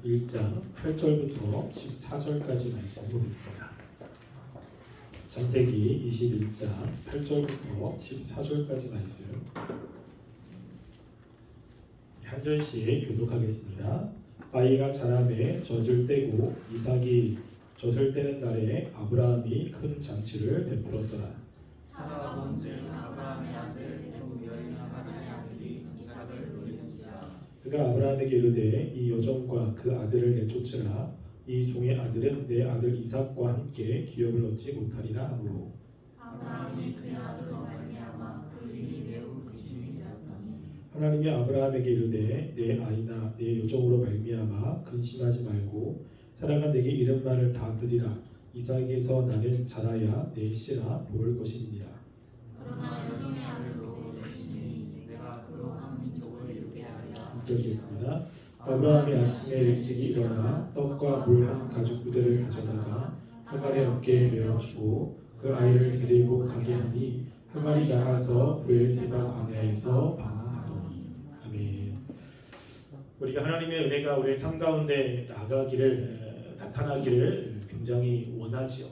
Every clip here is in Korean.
1장 8절부터 14절까지 말씀 보겠습니다. 창세기 21장 8절부터 14절까지 말씀 한 절씩 교독하겠습니다. 아이가 자라매 젖을 떼고 이삭이 젖을 떼는 날에 아브라함이 큰 잔치를 베풀었더라. 사라가 본즉 아브라함의 아들 애굽 여인 하갈의 아들이 이삭을 노리는지라. 그가 아브라함에게 이르되 이 여종과 그 아들을 내쫓으라. 이 종의 아들은 내 아들 이삭과 함께 기업을 얻지 못하리라 하므로 아브라함이 그의 아들로 말미암아 그 일이 매우 근심이 되었더니 하나님이 아브라함에게 이르되 내 아이나 내 여종으로 말미암아 근심하지 말고 사랑한 내게 이런 말을 다 들으라. 이삭에서 나는 자라야 내 씨라 볼 것이니라. 그러나 여종의 아들로 되시니 내가 그로 한 민족을 이루게 하리라. 함께 읽겠습니다. 아브라함이 아침에 일찍 일어나 떡과 물 한 가죽 부대를 가져다가 하갈의 어깨에 메어주고 그 아이를 데리고 가게 하니 하갈이 나가서 브엘세바 광야에서 방황하더니. 아멘. 우리가 하나님의 은혜가 우리의 삶 가운데 나타나기를 굉장히 원하지요.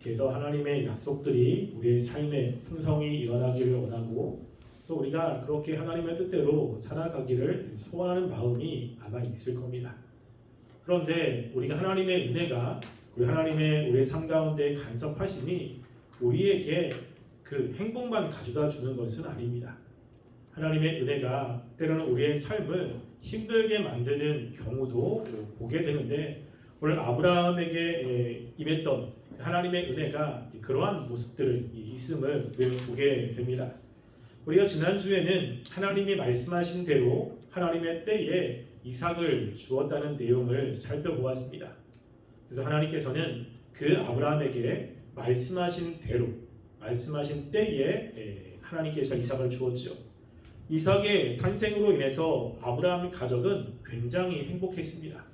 그래서 하나님의 약속들이 우리의 삶에 풍성히 일어나기를 원하고 또 우리가 그렇게 하나님의 뜻대로 살아가기를 소원하는 마음이 아마 있을 겁니다. 그런데 우리가 하나님의 은혜가 우리의 삶 가운데 간섭하심이 우리에게 그 행복만 가져다 주는 것은 아닙니다. 하나님의 은혜가 때로는 우리의 삶을 힘들게 만드는 경우도 보게 되는데 오늘 아브라함에게 임했던 하나님의 은혜가 그러한 모습들을 있음을 보게 됩니다. 우리가 지난주에는 하나님이 말씀하신 대로 하나님의 때에 이삭을 주었다는 내용을 살펴보았습니다. 그래서 하나님께서는 그 아브라함에게 말씀하신 대로 말씀하신 때에 하나님께서 이삭을 주었죠. 이삭의 탄생으로 인해서 아브라함의 가족은 굉장히 행복했습니다.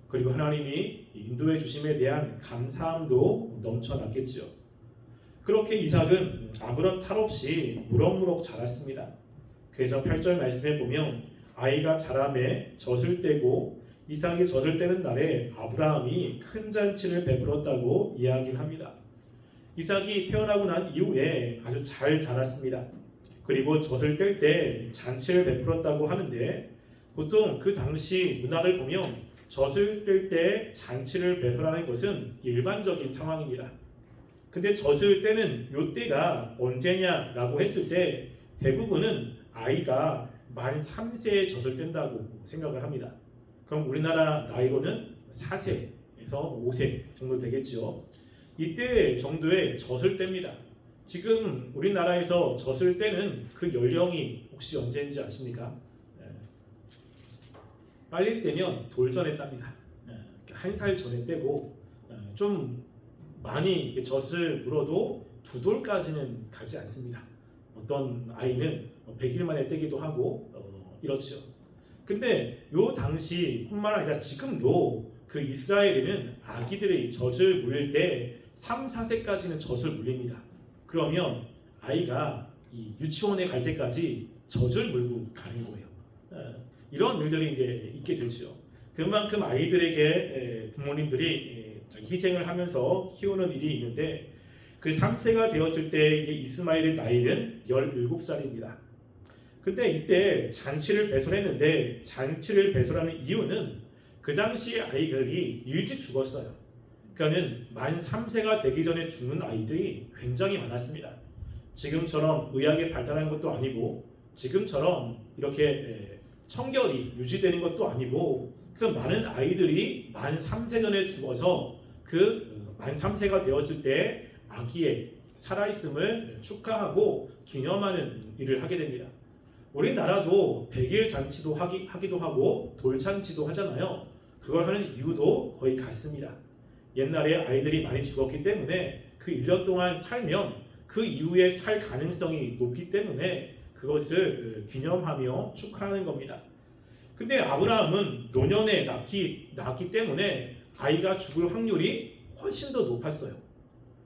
그리고 하나님이 인도해 주심에 대한 감사함도 넘쳐났겠죠. 그렇게 이삭은 아무런 탈 없이 무럭무럭 자랐습니다. 그래서 8절 말씀에 보면 아이가 자라매 젖을 떼고 이삭이 젖을 떼는 날에 아브라함이 큰 잔치를 베풀었다고 이야기를 합니다. 이삭이 태어나고 난 이후에 아주 잘 자랐습니다. 그리고 젖을 뗄 때 잔치를 베풀었다고 하는데 보통 그 당시 문화를 보면 젖을 뗄 때 잔치를 베풀라는 것은 일반적인 상황입니다. 근데 젖을 떼는 요 때가 언제냐라고 했을 때 대부분은 아이가 만 3세에 젖을 뗀다고 생각을 합니다. 그럼 우리나라 나이로는 4세에서 5세 정도 되겠죠. 이때 정도의 젖을 뗍니다. 지금 우리나라에서 젖을 떼는 그 연령이 혹시 언제인지 아십니까? 빨릴 때면 돌전에 땁니다. 한 살 전에 떼고 좀 많이 이렇게 젖을 물어도 2돌까지는 가지 않습니다. 어떤 아이는 100일 만에 떼기도 하고 이렇죠. 근데 요 당시뿐만 아니라 지금도 그 이스라엘에는 아기들의 젖을 물릴 때 3, 4세까지는 젖을 물립니다. 그러면 아이가 이 유치원에 갈 때까지 젖을 물고 가는 거예요. 이런 일들이 이제 있게 되죠. 그만큼 아이들에게 부모님들이 희생을 하면서 키우는 일이 있는데 그 3세가 되었을 때 이스마엘의 나이는 17살입니다. 근데 이때 잔치를 배설했는데 잔치를 배설하는 이유는 그 당시 아이들이 일찍 죽었어요. 그러니까는 만 3세가 되기 전에 죽는 아이들이 굉장히 많았습니다. 지금처럼 의학이 발달한 것도 아니고 지금처럼 이렇게 청결이 유지되는 것도 아니고 그래서 많은 아이들이 만 3세 전에 죽어서 그 만 3세가 되었을 때 아기의 살아있음을 축하하고 기념하는 일을 하게 됩니다. 우리나라도 100일 잔치도 하기도 하고 돌잔치도 하잖아요. 그걸 하는 이유도 거의 같습니다. 옛날에 아이들이 많이 죽었기 때문에 그 1년 동안 살면 그 이후에 살 가능성이 높기 때문에 그것을 기념하며 축하하는 겁니다. 근데 아브라함은 노년에 낳기 때문에 아이가 죽을 확률이 훨씬 더 높았어요.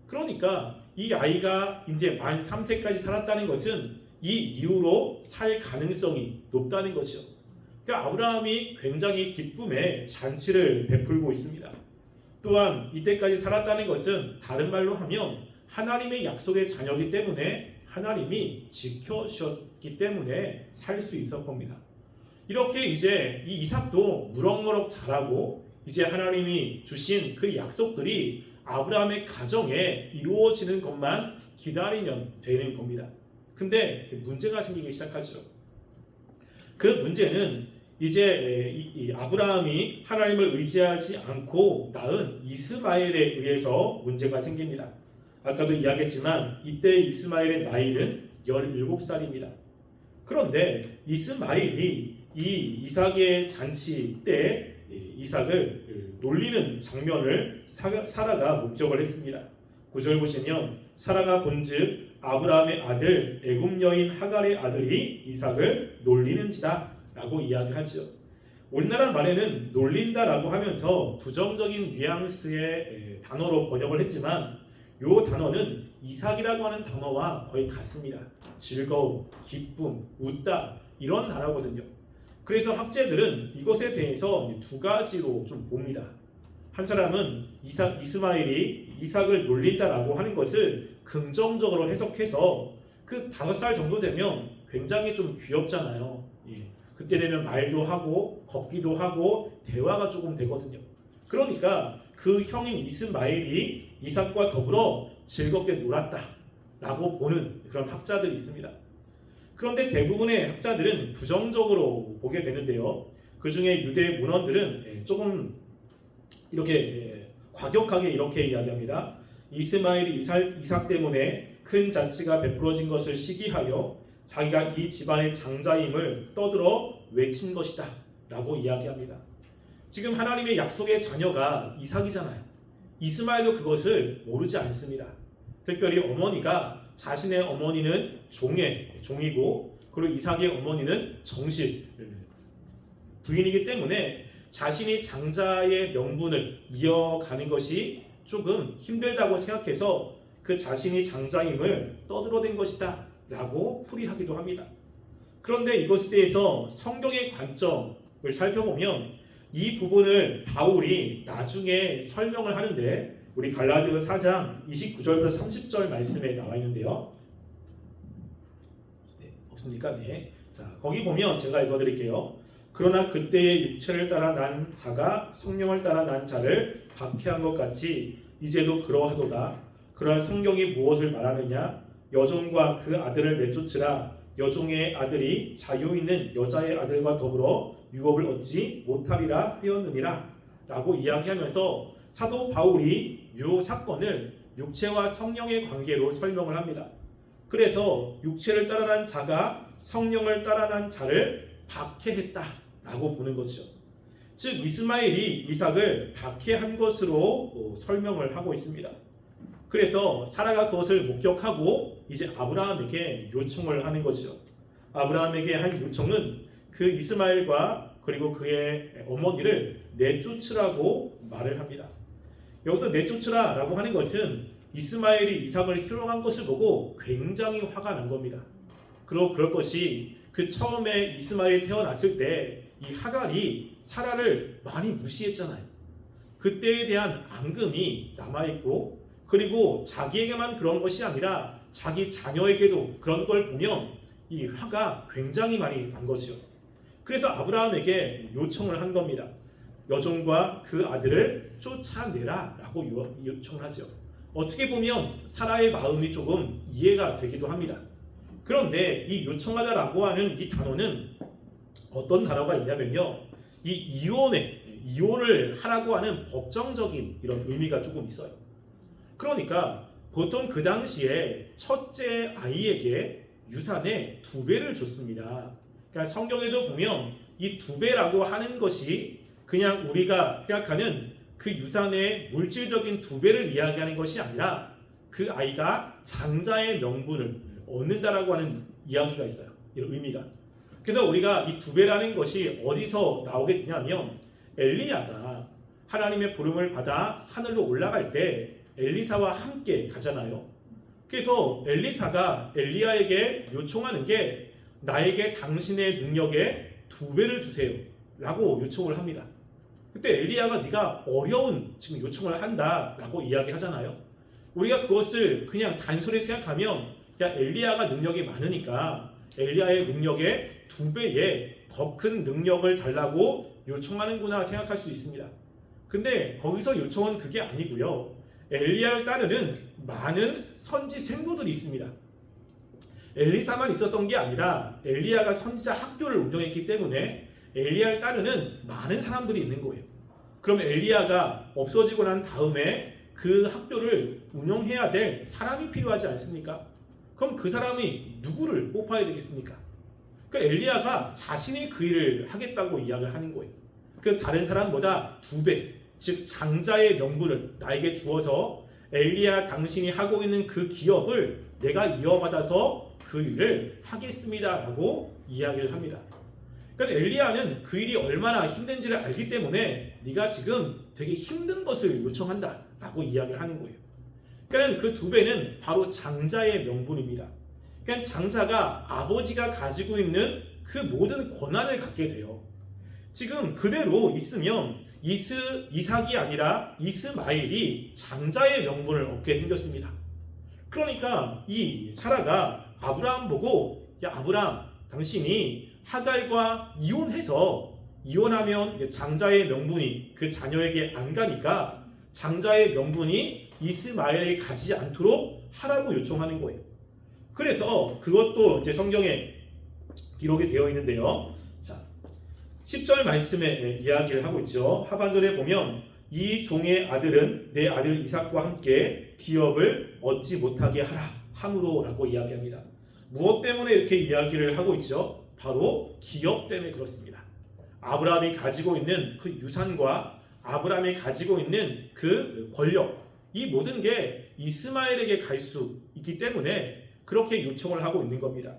그러니까 이 아이가 이제 만 3세까지 살았다는 것은 이 이후로 살 가능성이 높다는 거죠. 그러니까 아브라함이 굉장히 기쁨의 잔치를 베풀고 있습니다. 또한 이때까지 살았다는 것은 다른 말로 하면 하나님의 약속의 자녀이기 때문에 하나님이 지켜주셨기 때문에 살 수 있었을 겁니다. 이렇게 이제 이 이삭도 무럭무럭 자라고 이제 하나님이 주신 그 약속들이 아브라함의 가정에 이루어지는 것만 기다리면 되는 겁니다. 근데 문제가 생기기 시작하죠. 그 문제는 이제 이 아브라함이 하나님을 의지하지 않고 낳은 이스마엘에 의해서 문제가 생깁니다. 아까도 이야기했지만 이때 이스마엘의 나이는 17살입니다. 그런데 이스마엘이 이 이삭의 잔치 때 이삭을 놀리는 장면을 사라가 목격을 했습니다. 9절 보시면 사라가 본즉 아브라함의 아들 애굽 여인 하갈의 아들이 이삭을 놀리는지다 라고 이야기하죠. 우리나라 말에는 놀린다라고 하면서 부정적인 뉘앙스의 단어로 번역을 했지만 이 단어는 이삭이라고 하는 단어와 거의 같습니다. 즐거움, 기쁨, 웃다 이런 단어거든요. 그래서 학자들은 이것에 대해서 두 가지로 좀 봅니다. 한 사람은 이스마엘이 이삭을 놀린다라고 하는 것을 긍정적으로 해석해서 그 5살 정도 되면 굉장히 좀 귀엽잖아요. 그때 되면 말도 하고 걷기도 하고 대화가 조금 되거든요. 그러니까 그 형인 이스마엘이 이삭과 더불어 즐겁게 놀았다라고 보는 그런 학자들이 있습니다. 그런데 대부분의 학자들은 부정적으로 보게 되는데요. 그 중에 유대 문헌들은 조금 이렇게 과격하게 이렇게 이야기합니다. 이스마엘이 이삭 때문에 큰 잔치가 베풀어진 것을 시기하여 자기가 이 집안의 장자임을 떠들어 외친 것이다 라고 이야기합니다. 지금 하나님의 약속의 자녀가 이삭이잖아요. 이스마엘도 그것을 모르지 않습니다. 특별히 어머니가 자신의 어머니는 종이고 그리고 이삭의 어머니는 정실 부인이기 때문에 자신이 장자의 명분을 이어가는 것이 조금 힘들다고 생각해서 그 자신이 장자임을 떠들어댄 것이다 라고 풀이하기도 합니다. 그런데 이것에 대해서 성경의 관점을 살펴보면 이 부분을 바울이 나중에 설명을 하는데 우리 갈라디아 4장 29절부터 30절 말씀에 나와 있는데요. 없습니까? 네. 자, 거기 보면 제가 읽어드릴게요. 그러나 그때의 육체를 따라 난 자가 성령을 따라 난 자를 박해한 것 같이 이제도 그러하도다. 그러나 성경이 무엇을 말하느냐? 여종과 그 아들을 내쫓으라. 여종의 아들이 자유 있는 여자의 아들과 더불어 유업을 얻지 못하리라 하였느니라 라고 이야기하면서 사도 바울이 이 사건을 육체와 성령의 관계로 설명을 합니다. 그래서 육체를 따라 난 자가 성령을 따라 난 자를 박해했다라고 보는 거죠. 즉 이스마엘이 이삭을 박해한 것으로 설명을 하고 있습니다. 그래서 사라가 그것을 목격하고 이제 아브라함에게 요청을 하는 거죠. 아브라함에게 한 요청은 그 이스마엘과 그리고 그의 어머니를 내쫓으라고 말을 합니다. 여기서 내쫓으라라고 하는 것은 이스마엘이 이삭을 희롱한 것을 보고 굉장히 화가 난 겁니다. 그리고 그럴 것이 그 처음에 이스마엘이 태어났을 때 이 하갈이 사라를 많이 무시했잖아요. 그때에 대한 앙금이 남아있고 그리고 자기에게만 그런 것이 아니라 자기 자녀에게도 그런 걸 보면 이 화가 굉장히 많이 난 거죠. 그래서 아브라함에게 요청을 한 겁니다. 여종과 그 아들을 쫓아내라 라고 요청을 하죠. 어떻게 보면 사라의 마음이 조금 이해가 되기도 합니다. 그런데 이 요청하다라고 하는 이 단어는 어떤 단어가 있냐면요. 이 이혼을 하라고 하는 법정적인 이런 의미가 조금 있어요. 그러니까 보통 그 당시에 첫째 아이에게 유산의 2배를 줬습니다. 그러니까 성경에도 보면 이 2배라고 하는 것이 그냥 우리가 생각하는 그 유산의 물질적인 2배를 이야기하는 것이 아니라 그 아이가 장자의 명분을 얻는다라고 하는 이야기가 있어요. 이런 의미가. 그래서 우리가 이 2배라는 것이 어디서 나오게 되냐면 엘리야가 하나님의 부름을 받아 하늘로 올라갈 때 엘리사와 함께 가잖아요. 그래서 엘리사가 엘리야에게 요청하는 게 나에게 당신의 능력에 2배를 주세요 라고 요청을 합니다. 그때 엘리야가 네가 어려운 지금 요청을 한다라고 이야기하잖아요. 우리가 그것을 그냥 단순히 생각하면 야 엘리야가 능력이 많으니까 엘리야의 능력의 2배의 더 큰 능력을 달라고 요청하는구나 생각할 수 있습니다. 근데 거기서 요청은 그게 아니고요. 엘리야를 따르는 많은 선지 생도들이 있습니다. 엘리사만 있었던 게 아니라 엘리야가 선지자 학교를 운영했기 때문에 엘리야를 따르는 많은 사람들이 있는 거예요. 그럼 엘리야가 없어지고 난 다음에 그 학교를 운영해야 될 사람이 필요하지 않습니까? 그럼 그 사람이 누구를 뽑아야 되겠습니까? 그러니까 엘리야가 자신이 그 일을 하겠다고 이야기를 하는 거예요. 그 다른 사람보다 2배, 즉 장자의 명분을 나에게 주어서 엘리야 당신이 하고 있는 그 기업을 내가 이어받아서 그 일을 하겠습니다라고 이야기를 합니다. 그러니까 엘리야는 그 일이 얼마나 힘든지를 알기 때문에 네가 지금 되게 힘든 것을 요청한다라고 이야기를 하는 거예요. 그러니까 그 2배는 바로 장자의 명분입니다. 그러니까 장자가 아버지가 가지고 있는 그 모든 권한을 갖게 돼요. 지금 그대로 있으면 이삭이 아니라 이스마엘이 장자의 명분을 얻게 생겼습니다. 그러니까 이 사라가 아브라함 보고 야 아브라함 당신이 하갈과 이혼하면 장자의 명분이 그 자녀에게 안 가니까 장자의 명분이 이스마엘이 가지 않도록 하라고 요청하는 거예요. 그래서 그것도 이제 성경에 기록이 되어 있는데요. 자, 10절 말씀에 이야기를 하고 있죠. 하반절에 보면 이 종의 아들은 내 아들 이삭과 함께 기업을 얻지 못하게 하라 함으로라고 이야기합니다. 무엇 때문에 이렇게 이야기를 하고 있죠? 바로 기업 때문에 그렇습니다. 아브라함이 가지고 있는 그 유산과 아브라함이 가지고 있는 그 권력, 이 모든 게 이스마엘에게 갈 수 있기 때문에 그렇게 요청을 하고 있는 겁니다.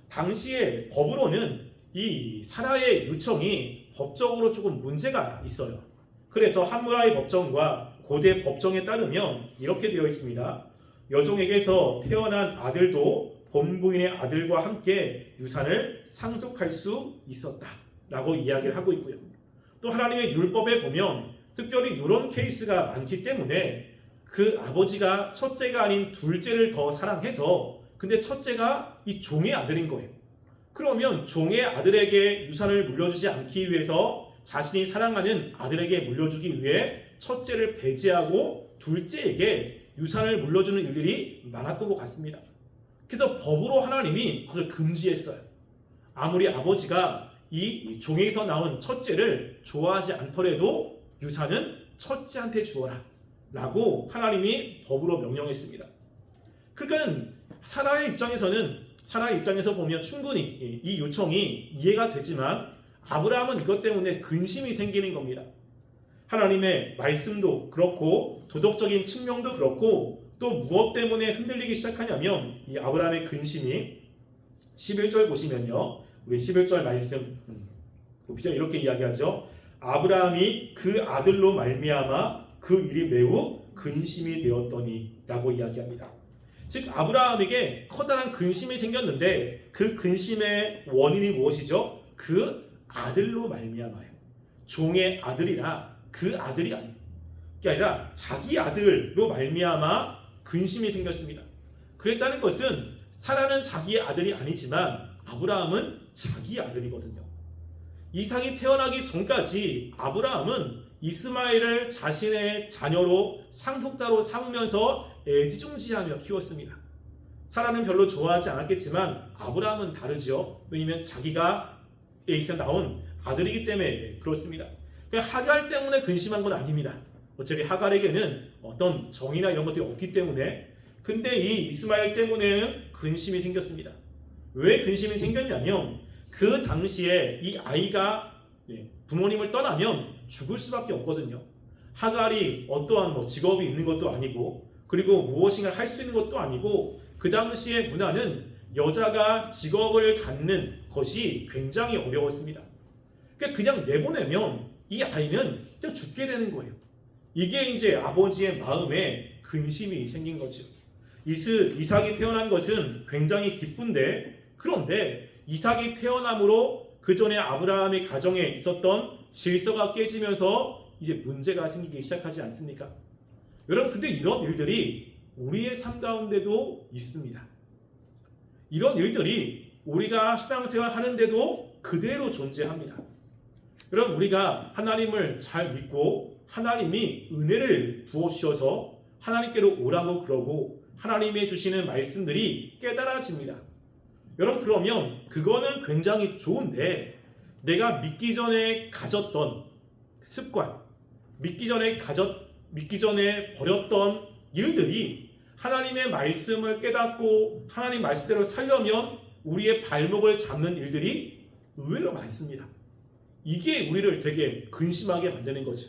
당시에 법으로는 이 사라의 요청이 법적으로 조금 문제가 있어요. 그래서 함무라비 법정과 고대 법정에 따르면 이렇게 되어 있습니다. 여종에게서 태어난 아들도 본부인의 아들과 함께 유산을 상속할 수 있었다라고 이야기를 하고 있고요. 또 하나님의 율법에 보면 특별히 이런 케이스가 많기 때문에 그 아버지가 첫째가 아닌 둘째를 더 사랑해서 근데 첫째가 이 종의 아들인 거예요. 그러면 종의 아들에게 유산을 물려주지 않기 위해서 자신이 사랑하는 아들에게 물려주기 위해 첫째를 배제하고 둘째에게 유산을 물려주는 일들이 많았던 것 같습니다. 그래서 법으로 하나님이 그걸 금지했어요. 아무리 아버지가 이 종에서 나온 첫째를 좋아하지 않더라도 유산은 첫째한테 주어라 라고 하나님이 법으로 명령했습니다. 그러니까 사라의 입장에서 보면 충분히 이 요청이 이해가 되지만 아브라함은 이것 때문에 근심이 생기는 겁니다. 하나님의 말씀도 그렇고 도덕적인 측면도 그렇고 또 무엇 때문에 흔들리기 시작하냐면 이 아브라함의 근심이 11절 보시면요. 우리 11절 말씀 보시죠. 이렇게 이야기하죠. 아브라함이 그 아들로 말미암아 그 일이 매우 근심이 되었더니 라고 이야기합니다. 즉 아브라함에게 커다란 근심이 생겼는데 그 근심의 원인이 무엇이죠? 그 아들로 말미암아요. 종의 아들이라 그 아들이 아니라 자기 아들로 말미암아 근심이 생겼습니다. 그랬다는 것은 사라는 자기의 아들이 아니지만 아브라함은 자기 아들이거든요. 이삭이 태어나기 전까지 아브라함은 이스마엘을 자신의 자녀로 상속자로 삼으면서 애지중지하며 키웠습니다. 사라는 별로 좋아하지 않았겠지만 아브라함은 다르죠. 왜냐하면 자기가 에이스에 나온 아들이기 때문에 그렇습니다. 하갈 때문에 근심한 건 아닙니다. 어차피 하갈에게는 어떤 정의나 이런 것들이 없기 때문에. 근데 이 이스마엘 때문에는 근심이 생겼습니다. 왜 근심이 생겼냐면 그 당시에 이 아이가 부모님을 떠나면 죽을 수밖에 없거든요. 하갈이 어떠한 직업이 있는 것도 아니고 그리고 무엇인가 할 수 있는 것도 아니고 그 당시의 문화는 여자가 직업을 갖는 것이 굉장히 어려웠습니다. 그냥 내보내면 이 아이는 그냥 죽게 되는 거예요. 이게 이제 아버지의 마음에 근심이 생긴 거죠. 이삭이 태어난 것은 굉장히 기쁜데 그런데 이삭이 태어남으로 그 전에 아브라함의 가정에 있었던 질서가 깨지면서 이제 문제가 생기기 시작하지 않습니까? 여러분, 근데 이런 일들이 우리의 삶 가운데도 있습니다. 이런 일들이 우리가 신앙생활 하는데도 그대로 존재합니다. 여러분, 우리가 하나님을 잘 믿고 하나님이 은혜를 부어주셔서 하나님께로 오라고 그러고 하나님이 주시는 말씀들이 깨달아집니다. 여러분, 그러면 그거는 굉장히 좋은데 내가 믿기 전에 가졌던 습관, 믿기 전에 버렸던 일들이 하나님의 말씀을 깨닫고 하나님 말씀대로 살려면 우리의 발목을 잡는 일들이 의외로 많습니다. 이게 우리를 되게 근심하게 만드는 거죠.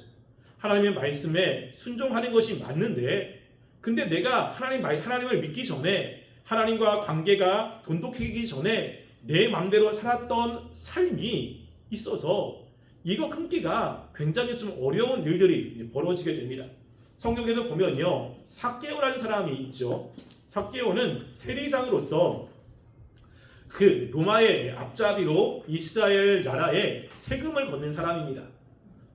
하나님의 말씀에 순종하는 것이 맞는데, 근데 내가 하나님을 믿기 전에, 하나님과 관계가 돈독해지기 전에 내 마음대로 살았던 삶이 있어서 이거 끊기가 굉장히 좀 어려운 일들이 벌어지게 됩니다. 성경에도 보면요, 삭개오라는 사람이 있죠. 삭개오는 세리장으로서 그 로마의 앞잡이로 이스라엘 나라에 세금을 걷는 사람입니다.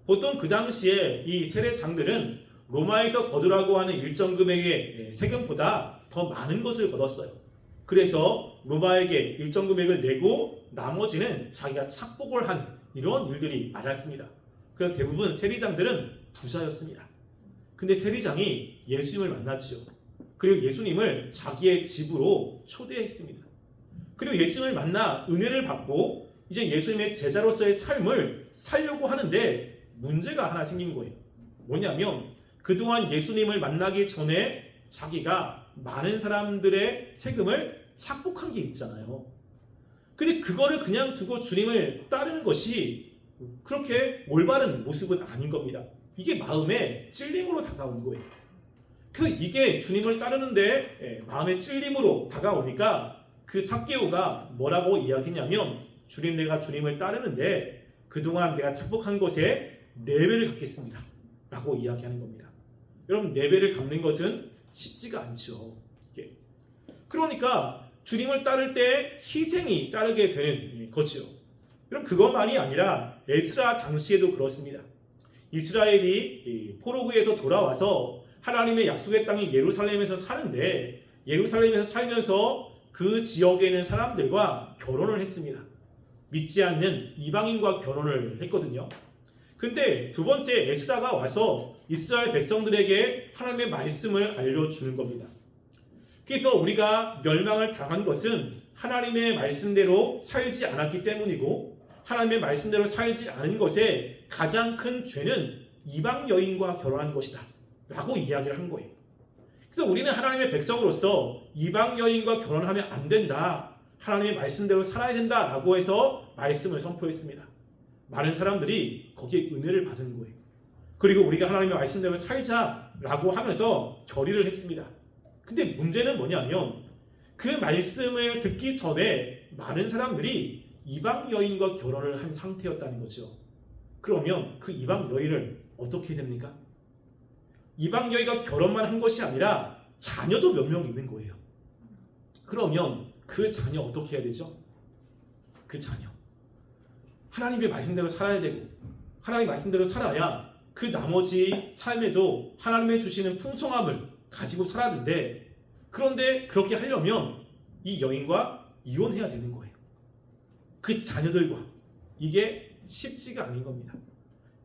보통 그 당시에 이 세례장들은 로마에서 거두라고 하는 일정 금액의 세금보다 더 많은 것을 걷었어요. 그래서 로마에게 일정 금액을 내고 나머지는 자기가 착복을 한 이런 일들이 많았습니다. 그래서 대부분 세리장들은 부자였습니다. 근데 세리장이 예수님을 만났죠. 그리고 예수님을 자기의 집으로 초대했습니다. 그리고 예수님을 만나 은혜를 받고 이제 예수님의 제자로서의 삶을 살려고 하는데 문제가 하나 생긴 거예요. 뭐냐면 그동안 예수님을 만나기 전에 자기가 많은 사람들의 세금을 착복한 게 있잖아요. 근데 그거를 그냥 두고 주님을 따르는 것이 그렇게 올바른 모습은 아닌 겁니다. 이게 마음에 찔림으로 다가온 거예요. 그래서 이게 주님을 따르는데 마음의 찔림으로 다가오니까 그 삭개오가 뭐라고 이야기했냐면, 주님, 내가 주님을 따르는데 그동안 내가 착복한 것에 4배를 갚겠습니다 라고 이야기하는 겁니다. 여러분, 4배를 갚는 것은 쉽지가 않죠. 그러니까 주님을 따를 때 희생이 따르게 되는 거죠. 여러분, 그것만이 아니라 에스라 당시에도 그렇습니다. 이스라엘이 포로구에서 돌아와서 하나님의 약속의 땅인 예루살렘에서 사는데, 예루살렘에서 살면서 그 지역에 있는 사람들과 결혼을 했습니다. 믿지 않는 이방인과 결혼을 했거든요. 근데 두 번째 에스라가 와서 이스라엘 백성들에게 하나님의 말씀을 알려주는 겁니다. 그래서 우리가 멸망을 당한 것은 하나님의 말씀대로 살지 않았기 때문이고, 하나님의 말씀대로 살지 않은 것에 가장 큰 죄는 이방 여인과 결혼한 것이다 라고 이야기를 한 거예요. 그래서 우리는 하나님의 백성으로서 이방 여인과 결혼하면 안 된다, 하나님의 말씀대로 살아야 된다 라고 해서 말씀을 선포했습니다. 많은 사람들이 거기에 은혜를 받은 거예요. 그리고 우리가 하나님의 말씀대로 살자라고 하면서 결의를 했습니다. 근데 문제는 뭐냐면 그 말씀을 듣기 전에 많은 사람들이 이방 여인과 결혼을 한 상태였다는 거죠. 그러면 그 이방 여인을 어떻게 됩니까? 이방 여인과 결혼만 한 것이 아니라 자녀도 몇 명 있는 거예요. 그러면 그 자녀 어떻게 해야 되죠? 그 자녀 하나님의 말씀대로 살아야 되고, 하나님의 말씀대로 살아야 그 나머지 삶에도 하나님의 주시는 풍성함을 가지고 살았는데, 그런데 그렇게 하려면 이 여인과 이혼해야 되는 거예요. 그 자녀들과. 이게 쉽지가 아닌 겁니다.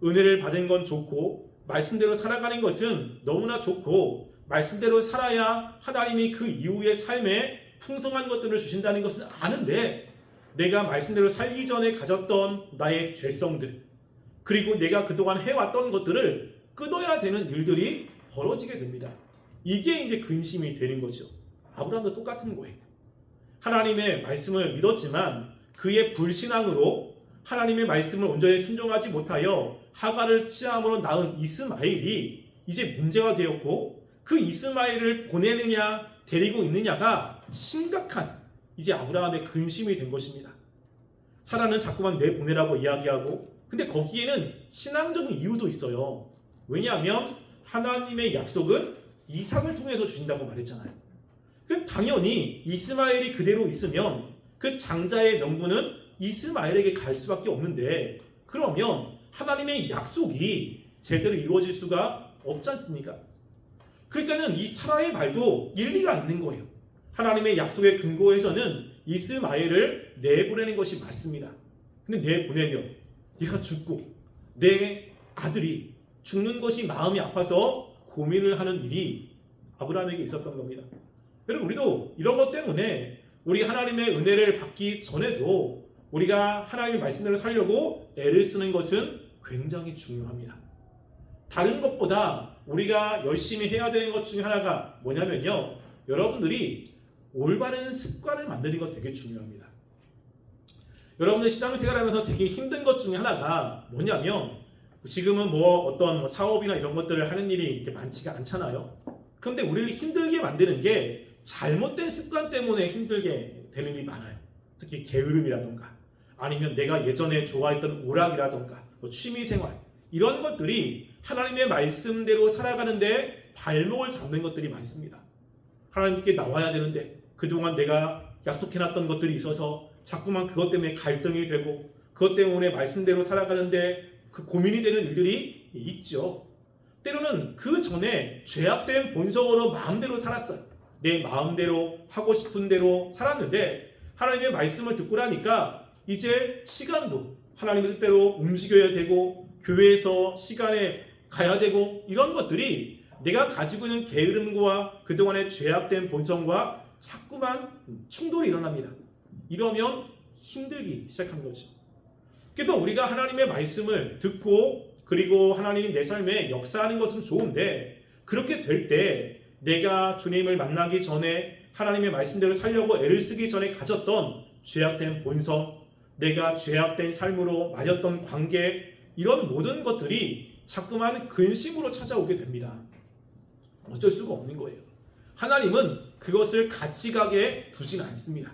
은혜를 받은 건 좋고 말씀대로 살아가는 것은 너무나 좋고, 말씀대로 살아야 하나님이 그 이후의 삶에 풍성한 것들을 주신다는 것은 아는데, 내가 말씀대로 살기 전에 가졌던 나의 죄성들, 그리고 내가 그동안 해왔던 것들을 끊어야 되는 일들이 벌어지게 됩니다. 이게 이제 근심이 되는 거죠. 아브라함도 똑같은 거예요. 하나님의 말씀을 믿었지만 그의 불신앙으로 하나님의 말씀을 온전히 순종하지 못하여 하갈을 취함으로 낳은 이스마엘이 이제 문제가 되었고, 그 이스마엘을 보내느냐 데리고 있느냐가 심각한 이제 아브라함의 근심이 된 것입니다. 사라는 자꾸만 내보내라고 이야기하고, 근데 거기에는 신앙적인 이유도 있어요. 왜냐하면 하나님의 약속은 이삭을 통해서 주신다고 말했잖아요. 당연히 이스마엘이 그대로 있으면 그 장자의 명분은 이스마엘에게 갈 수밖에 없는데 그러면 하나님의 약속이 제대로 이루어질 수가 없지 않습니까? 그러니까는 이 사라의 말도 일리가 있는 거예요. 하나님의 약속에 근거해서는 이스마엘을 내보내는 것이 맞습니다. 근데 내보내면 얘가 죽고 내 아들이 죽는 것이 마음이 아파서 고민을 하는 일이 아브라함에게 있었던 겁니다. 여러분 우리도 이런 것 때문에 우리 하나님의 은혜를 받기 전에도 우리가 하나님의 말씀대로 살려고 애를 쓰는 것은 굉장히 중요합니다. 다른 것보다 우리가 열심히 해야 되는 것 중에 하나가 뭐냐면요, 여러분들이 올바른 습관을 만드는 것 되게 중요합니다. 여러분들 신앙생활하면서 되게 힘든 것 중에 하나가 뭐냐면 지금은 뭐 어떤 사업이나 이런 것들을 하는 일이 이렇게 많지가 않잖아요. 그런데 우리를 힘들게 만드는 게 잘못된 습관 때문에 힘들게 되는 일이 많아요. 특히 게으름이라던가 아니면 내가 예전에 좋아했던 오락이라던가 뭐 취미생활 이런 것들이 하나님의 말씀대로 살아가는데 발목을 잡는 것들이 많습니다. 하나님께 나와야 되는데 그동안 내가 약속해놨던 것들이 있어서 자꾸만 그것 때문에 갈등이 되고 그것 때문에 말씀대로 살아가는데 그 고민이 되는 일들이 있죠. 때로는 그 전에 죄악된 본성으로 마음대로 살았어요. 내 마음대로 하고 싶은 대로 살았는데 하나님의 말씀을 듣고 나니까 이제 시간도 하나님의 뜻대로 움직여야 되고 교회에서 시간에 가야 되고 이런 것들이 내가 가지고 있는 게으름과 그동안의 죄악된 본성과 자꾸만 충돌이 일어납니다. 이러면 힘들기 시작한 거죠. 그래도 우리가 하나님의 말씀을 듣고 그리고 하나님이 내 삶에 역사하는 것은 좋은데 그렇게 될 때 내가 주님을 만나기 전에 하나님의 말씀대로 살려고 애를 쓰기 전에 가졌던 죄악된 본성, 내가 죄악된 삶으로 맞았던 관계 이런 모든 것들이 자꾸만 근심으로 찾아오게 됩니다. 어쩔 수가 없는 거예요. 하나님은 그것을 같이 가게 두진 않습니다.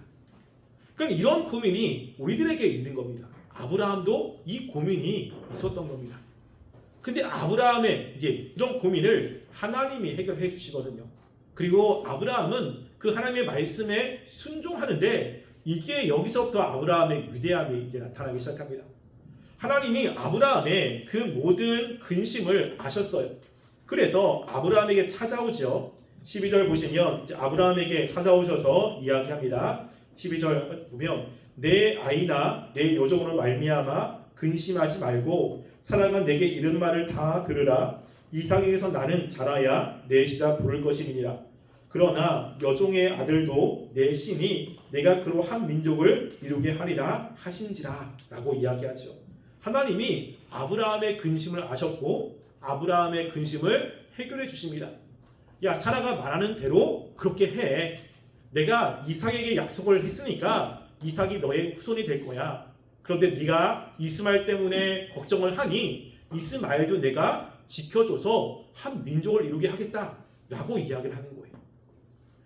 그러니까 이런 고민이 우리들에게 있는 겁니다. 아브라함도 이 고민이 있었던 겁니다. 근데 아브라함의 이제 이런 고민을 하나님이 해결해 주시거든요. 그리고 아브라함은 그 하나님의 말씀에 순종하는데 이게 여기서부터 아브라함의 위대함이 이제 나타나기 시작합니다. 하나님이 아브라함의 그 모든 근심을 아셨어요. 그래서 아브라함에게 찾아오죠. 12절 보시면 이제 아브라함에게 찾아오셔서 이야기합니다. 12절 보면 내 아이나 내 여종으로 말미암아 근심하지 말고 사랑은 내게 이른 말을 다 들으라. 이삭에게서 나는 자라야 내 시라 부를 것임이니라. 그러나 여종의 아들도 내 신이 내가 그로 한 민족을 이루게 하리라 하신지라 라고 이야기하죠. 하나님이 아브라함의 근심을 아셨고 아브라함의 근심을 해결해 주십니다. 야, 사라가 말하는 대로 그렇게 해. 내가 이삭에게 약속을 했으니까 이삭이 너의 후손이 될 거야. 그런데 네가 이스마엘 때문에 걱정을 하니 이스마엘도 내가 지켜줘서 한 민족을 이루게 하겠다라고 이야기를 하는 거예요.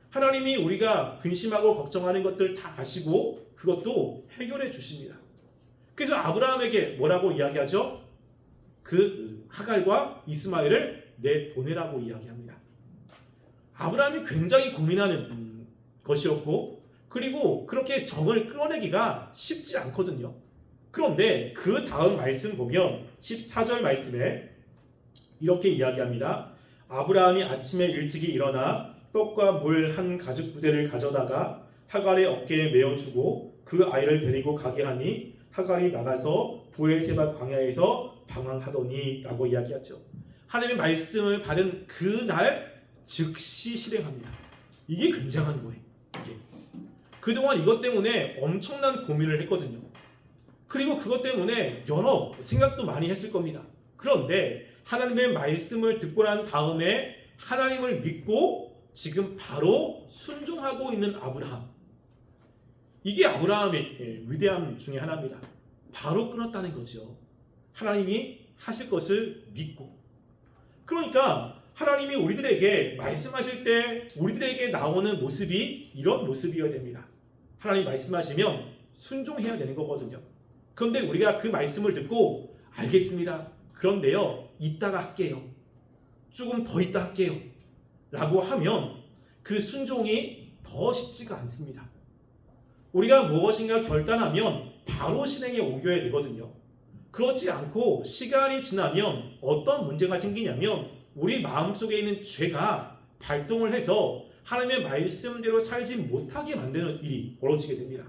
하나님이 우리가 근심하고 걱정하는 것들 다 아시고 그것도 해결해 주십니다. 그래서 아브라함에게 뭐라고 이야기하죠? 그 하갈과 이스마엘을 내보내라고 이야기합니다. 아브라함이 굉장히 고민하는 것이었고 그리고 그렇게 정을 끌어내기가 쉽지 않거든요. 그런데 그 다음 말씀 보면 14절 말씀에 이렇게 이야기합니다. 아브라함이 아침에 일찍이 일어나 떡과 물 한 가죽 부대를 가져다가 하갈의 어깨에 메어주고 그 아이를 데리고 가게 하니 하갈이 나가서 부엘세바 광야에서 방황하더니 라고 이야기하죠. 하나님의 말씀을 받은 그날 즉시 실행합니다. 이게 굉장한 거예요. 이게. 그동안 이것 때문에 엄청난 고민을 했거든요. 그리고 그것 때문에 여러 생각도 많이 했을 겁니다. 그런데 하나님의 말씀을 듣고 난 다음에 하나님을 믿고 지금 바로 순종하고 있는 아브라함. 이게 아브라함의 위대함 중에 하나입니다. 바로 끊었다는 거죠. 하나님이 하실 것을 믿고. 그러니까 하나님이 우리들에게 말씀하실 때 우리들에게 나오는 모습이 이런 모습이어야 됩니다. 하나님 말씀하시면 순종해야 되는 거거든요. 그런데 우리가 그 말씀을 듣고 알겠습니다. 그런데요, 이따가 할게요. 조금 더 있다 할게요. 라고 하면 그 순종이 더 쉽지가 않습니다. 우리가 무엇인가 결단하면 바로 실행에 옮겨야 되거든요. 그렇지 않고 시간이 지나면 어떤 문제가 생기냐면 우리 마음속에 있는 죄가 발동을 해서 하나님의 말씀대로 살지 못하게 만드는 일이 벌어지게 됩니다.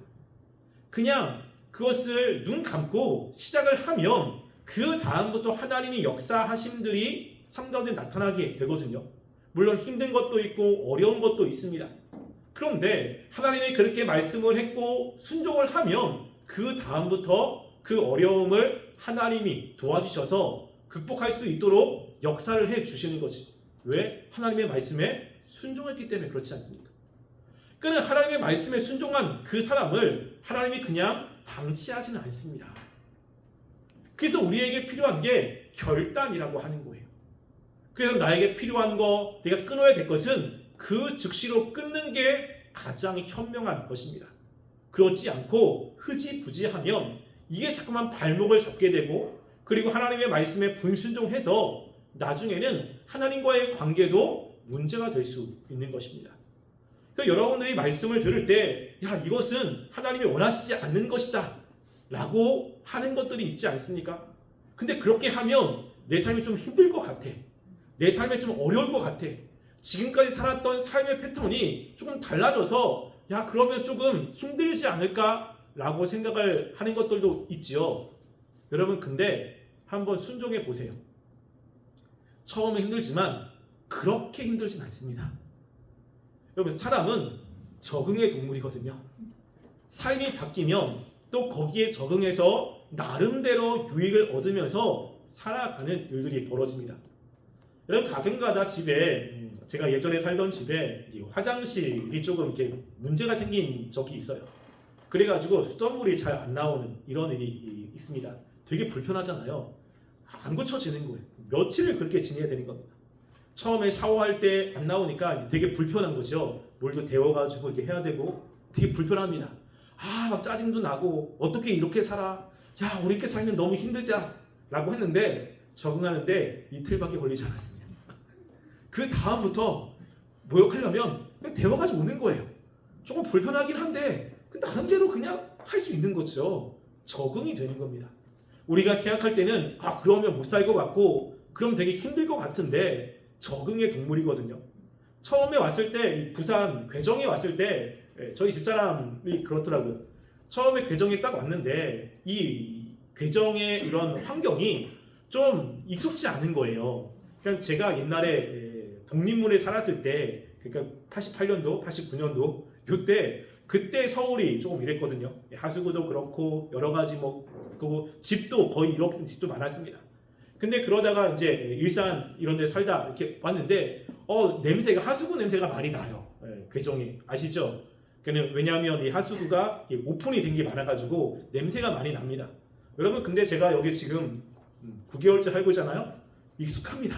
그냥 그것을 눈 감고 시작을 하면 그 다음부터 하나님의 역사하심들이 삶 가운데 나타나게 되거든요. 물론 힘든 것도 있고 어려운 것도 있습니다. 그런데 하나님이 그렇게 말씀을 했고 순종을 하면 그 다음부터 그 어려움을 하나님이 도와주셔서 극복할 수 있도록 역사를 해 주시는 거지. 왜? 하나님의 말씀에 순종했기 때문에 그렇지 않습니까? 그는 하나님의 말씀에 순종한 그 사람을 하나님이 그냥 방치하지는 않습니다. 그래서 우리에게 필요한 게 결단이라고 하는 거예요. 그래서 나에게 필요한 거, 내가 끊어야 될 것은 그 즉시로 끊는 게 가장 현명한 것입니다. 그렇지 않고 흐지부지하면 이게 자꾸만 발목을 잡게 되고 그리고 하나님의 말씀에 불순종해서 나중에는 하나님과의 관계도 문제가 될 수 있는 것입니다. 그래서 여러분들이 말씀을 들을 때 이것은 하나님이 원하시지 않는 것이다 라고 하는 것들이 있지 않습니까? 근데 그렇게 하면 내 삶이 좀 힘들 것 같아. 내 삶이 좀 어려울 것 같아. 지금까지 살았던 삶의 패턴이 조금 달라져서 그러면 조금 힘들지 않을까 라고 생각을 하는 것들도 있지요. 여러분 근데 한번 순종해 보세요. 처음에 힘들지만 그렇게 힘들진 않습니다. 여러분 사람은 적응의 동물이거든요. 삶이 바뀌면 또 거기에 적응해서 나름대로 유익을 얻으면서 살아가는 일들이 벌어집니다. 여러분 가끔가다 집에 제가 예전에 살던 집에 화장실이 조금 이렇게 문제가 생긴 적이 있어요. 그래가지고 수돗물이 잘 안 나오는 이런 일이 있습니다. 되게 불편하잖아요. 안 고쳐지는 거예요. 며칠을 그렇게 지내야 되는 겁니다. 처음에 샤워할 때 안 나오니까 되게 불편한 거죠. 물도 데워가지고 이렇게 해야 되고 되게 불편합니다. 막 짜증도 나고 어떻게 이렇게 살아? 우리 이렇게 살면 너무 힘들다 라고 했는데 적응하는데 이틀밖에 걸리지 않았습니다. 그 다음부터 모욕하려면 그냥 데워가지고 오는 거예요. 조금 불편하긴 한데 나름대로 그냥 할 수 있는 거죠. 적응이 되는 겁니다. 우리가 생각할 때는 그러면 못 살 것 같고 그럼 되게 힘들 것 같은데 적응의 동물이거든요. 처음에 왔을 때 부산 괴정에 왔을 때 저희 집사람이 그렇더라고요. 처음에 괴정에 딱 왔는데 이 괴정의 이런 환경이 좀 익숙치 않은 거예요. 그냥 제가 옛날에 독립문에 살았을 때 그러니까 88년도, 89년도 그때 서울이 조금 이랬거든요. 하수구도 그렇고 여러 가지 그 집도 거의 이렇게 집도 많았습니다. 근데 그러다가 이제 일산 이런 데 살다 이렇게 왔는데 냄새가 하수구 냄새가 많이 나요. 괴정이 아시죠? 왜냐하면 이 하수구가 오픈이 된 게 많아가지고 냄새가 많이 납니다. 여러분 근데 제가 여기 지금 9개월째 살고 있잖아요. 익숙합니다.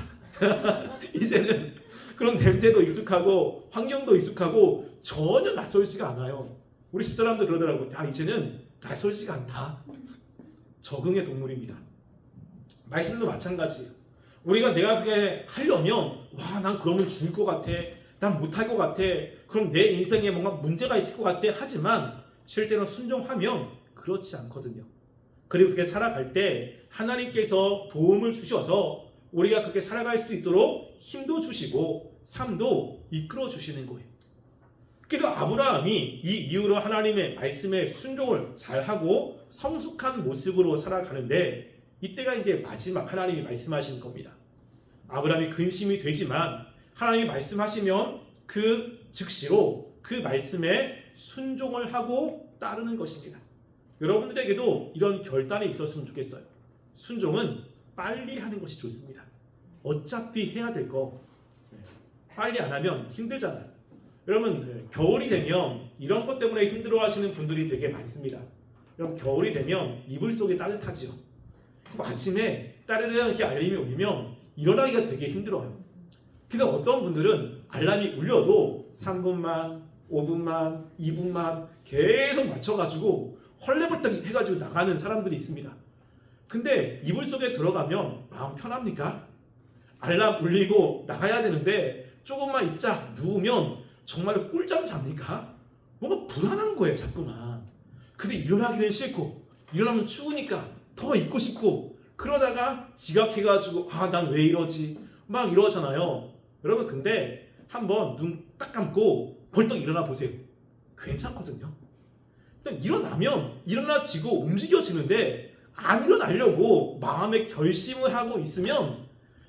이제는 그런 냄새도 익숙하고 환경도 익숙하고 전혀 낯설지가 않아요. 우리 집사람도 그러더라고요. 이제는 낯설지가 않다. 적응의 동물입니다. 말씀도 마찬가지예요. 우리가 내가 그게 하려면 난 그러면 죽을 것 같아. 난 못할 것 같아. 그럼 내 인생에 뭔가 문제가 있을 것 같아. 하지만 실제로 순종하면 그렇지 않거든요. 그리고 그렇게 살아갈 때 하나님께서 도움을 주셔서 우리가 그렇게 살아갈 수 있도록 힘도 주시고 삶도 이끌어 주시는 거예요. 그래서 아브라함이 이 이후로 하나님의 말씀에 순종을 잘하고 성숙한 모습으로 살아가는데 이때가 이제 마지막 하나님이 말씀하시는 겁니다. 아브라함이 근심이 되지만 하나님이 말씀하시면 그 즉시로 그 말씀에 순종을 하고 따르는 것입니다. 여러분들에게도 이런 결단이 있었으면 좋겠어요. 순종은 빨리 하는 것이 좋습니다. 어차피 해야 될 거 빨리 안 하면 힘들잖아요. 여러분 겨울이 되면 이런 것 때문에 힘들어하시는 분들이 되게 많습니다. 여러분 겨울이 되면 이불 속이 따뜻하지요. 아침에 따르르 이렇게 알림이 울리면 일어나기가 되게 힘들어요. 그래서 어떤 분들은 알람이 울려도 3분만, 5분만, 2분만 계속 맞춰가지고 헐레벌떡 해가지고 나가는 사람들이 있습니다. 근데 이불 속에 들어가면 마음 편합니까? 알람 울리고 나가야 되는데 조금만 있자 누우면 정말로 꿀잠 잡니까? 뭔가 불안한 거예요 자꾸만. 근데 일어나기는 싫고 일어나면 추우니까 더 입고 싶고 그러다가 지각해가지고 난 왜 이러지 막 이러잖아요. 여러분 근데 한번 눈 딱 감고 벌떡 일어나 보세요. 괜찮거든요. 그냥 일어나면 일어나지고 움직여지는데 안 일어나려고 마음의 결심을 하고 있으면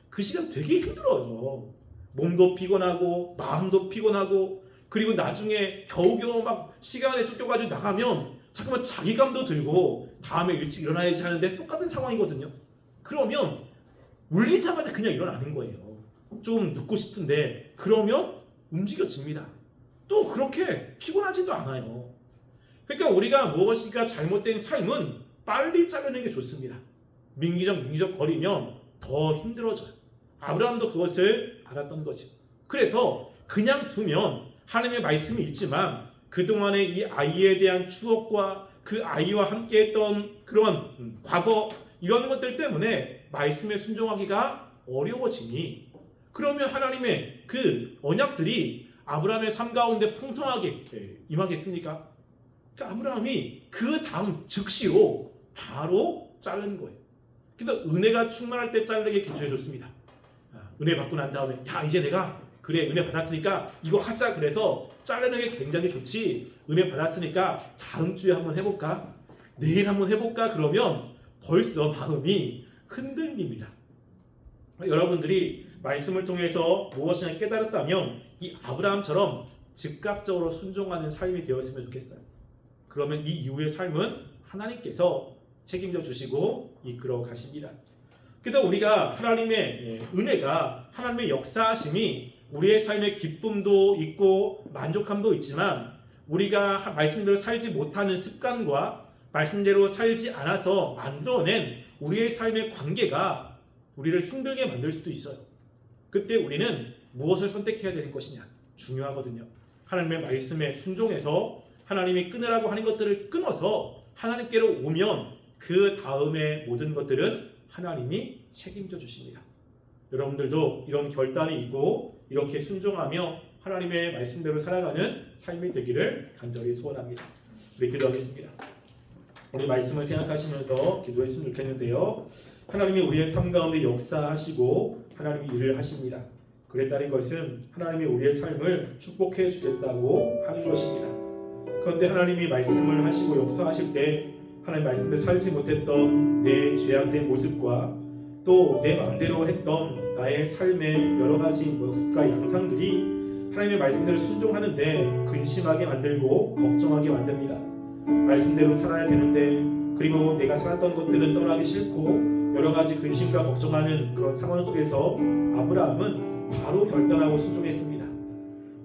그 시간 되게 힘들어요. 몸도 피곤하고 마음도 피곤하고 그리고 나중에 겨우겨우 막 시간에 쫓겨가지고 나가면 잠깐만 자기감도 들고 다음에 일찍 일어나야지 하는데 똑같은 상황이거든요. 그러면 울리자마자 그냥 일어나는 거예요. 좀 눕고 싶은데 그러면 움직여집니다. 또 그렇게 피곤하지도 않아요. 그러니까 우리가 무엇인가 잘못된 삶은 빨리 자르는 게 좋습니다. 민기적 거리면 더 힘들어져요. 아브라함도 그것을 알았던 거죠. 그래서 그냥 두면 하나님의 말씀이 있지만 그동안의 이 아이에 대한 추억과 그 아이와 함께 했던 그런 과거 이런 것들 때문에 말씀에 순종하기가 어려워지니 그러면 하나님의 그 언약들이 아브라함의 삶 가운데 풍성하게 임하겠습니까? 그러니까 아브라함이 그 다음 즉시로 바로 자른 거예요. 그래서 은혜가 충만할 때 자르게 기도해 줬습니다. 은혜 받고 난 다음에 이제 내가 그래 은혜 받았으니까 이거 하자 그래서 자르는 게 굉장히 좋지. 은혜 받았으니까 다음 주에 한번 해볼까? 내일 한번 해볼까? 그러면 벌써 마음이 흔들립니다. 여러분들이 말씀을 통해서 무엇이나 깨달았다면 이 아브라함처럼 즉각적으로 순종하는 삶이 되었으면 좋겠어요. 그러면 이 이후의 삶은 하나님께서 책임져 주시고 이끌어 가십니다. 그래서 우리가 하나님의 은혜가 하나님의 역사하심이 우리의 삶의 기쁨도 있고 만족함도 있지만 우리가 말씀대로 살지 못하는 습관과 말씀대로 살지 않아서 만들어낸 우리의 삶의 관계가 우리를 힘들게 만들 수도 있어요. 그때 우리는 무엇을 선택해야 되는 것이냐 중요하거든요. 하나님의 말씀에 순종해서 하나님이 끊으라고 하는 것들을 끊어서 하나님께로 오면 그 다음의 모든 것들은 하나님이 책임져 주십니다. 여러분들도 이런 결단이 있고 이렇게 순종하며 하나님의 말씀대로 살아가는 삶이 되기를 간절히 소원합니다. 우리 기도하겠습니다. 우리 말씀을 생각하시면서 기도했으면 좋겠는데요. 하나님이 우리의 삶 가운데 역사하시고 하나님이 일을 하십니다. 그에 따른 것은 하나님이 우리의 삶을 축복해 주겠다고 하는 것입니다. 그런데 하나님이 말씀을 하시고 역사하실 때 하나님 말씀대로 살지 못했던 내 죄악된 모습과 또 내 마음대로 했던 나의 삶의 여러 가지 모습과 양상들이 하나님의 말씀대로 순종하는데 근심하게 만들고 걱정하게 만듭니다. 말씀대로 살아야 되는데 그리고 내가 살았던 것들은 떠나기 싫고 여러 가지 근심과 걱정하는 그런 상황 속에서 아브라함은 바로 결단하고 순종했습니다.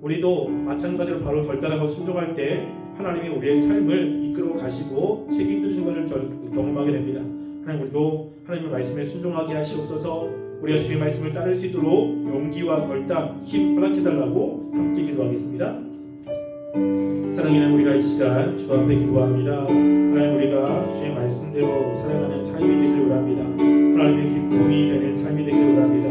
우리도 마찬가지로 바로 결단하고 순종할 때 하나님이 우리의 삶을 이끌어 가시고 책임져 주신 것을 경험하게 됩니다. 하나님 우리도 하나님의 말씀에 순종하게 하시옵소서. 우리가 주의 말씀을 따를 수 있도록 용기와 결단, 힘 허락해 달라고 함께 기도하겠습니다. 사랑하는 우리가 이 시간 주 앞에 기도합니다. 하나님 우리가 주의 말씀대로 살아가는 삶이 되기를 원합니다. 하나님의 기쁨이 되는 삶이 되기를 원합니다.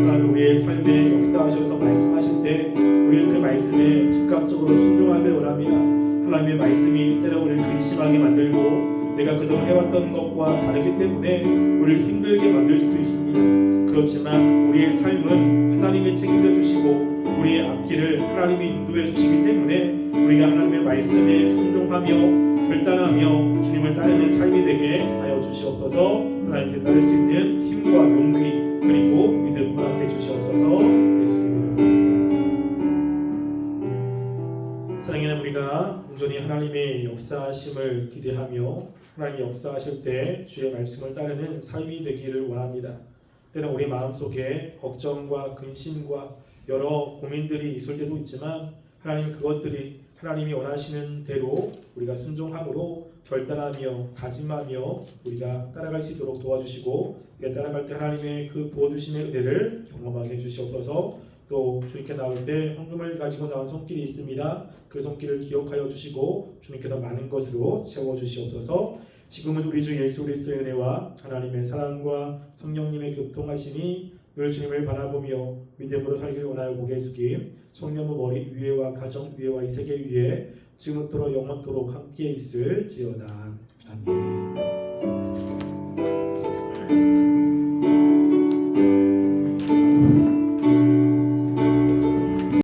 하나님 우리의 삶에 역사하셔서 말씀하실 때 우리는 그 말씀에 즉각적으로 순종하길 원합니다. 하나님의 말씀이 때로 우리를 근심하게 만들고 내가 그동안 해왔던 것과 다르기 때문에 우리를 힘들게 만들 수도 있습니다. 그렇지만 우리의 삶은 하나님이 책임져 주시고 우리의 앞길을 하나님이 인도해 주시기 때문에 우리가 하나님의 말씀에 순종하며 결단하며 주님을 따르는 삶이 되게 하여 주시옵소서. 하나님께 따를 수 있는 힘과 용기 그리고 믿음 허락해 주시옵소서. 예수님의 이름으로 사랑하는 우리가 온전히 하나님의 역사하심을 기대하며 하나님이 역사하실 때 주의 말씀을 따르는 삶이 되기를 원합니다. 때는 우리 마음속에 걱정과 근심과 여러 고민들이 있을 때도 있지만 하나님 그것들이 하나님이 원하시는 대로 우리가 순종함으로 결단하며 다짐하며 우리가 따라갈 수 있도록 도와주시고 따라갈 때 하나님의 그 부어주심의 은혜를 경험하게 해주시옵소서. 또 주님께 나올 때 헌금을 가지고 나온 손길이 있습니다. 그 손길을 기억하여 주시고 주님께서 많은 것으로 채워주시옵소서. 지금은 우리 주 예수 그리스도의 은혜와 하나님의 사랑과 성령님의 교통하심이 늘 주님을 바라보며 믿음으로 살기를 원하여 고개 숙인 성령부 머리 위에와 가정 위에와 이 세계 위에 지금부터 영원토록 함께 있을지어다. 아멘.